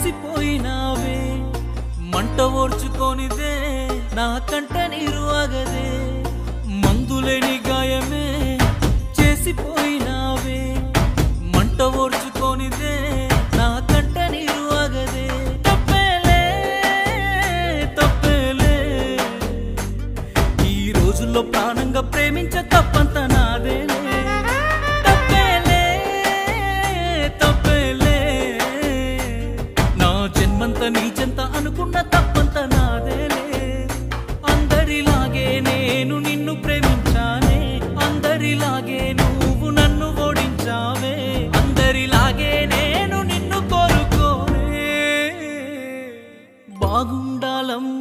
చేసిపోయినావే మంట ఓర్చుకోనిదే నా కంట నీరు ఆగదే మందులేని గాయమే చేసిపోయినావే మంట ఓర్చుకోనిదే నా కంట నీరు ఆగదే తప్పేలే తప్పేలే ఈ రోజుల్లో ప్రాణంగా ప్రేమించ తప్పంత నాదేలే తప్పేలే తప్పేలే నా జన్మంత నీ చెంత అనుకున్న తప్పంత నాదేలే అందరిలాగే నేను నిన్ను ప్రేమించానే అందరిలాగే నువ్వు నన్ను ఓడించావే అందరిలాగే నేను నిన్ను కోరుకోనే బాగుండాలమ్మ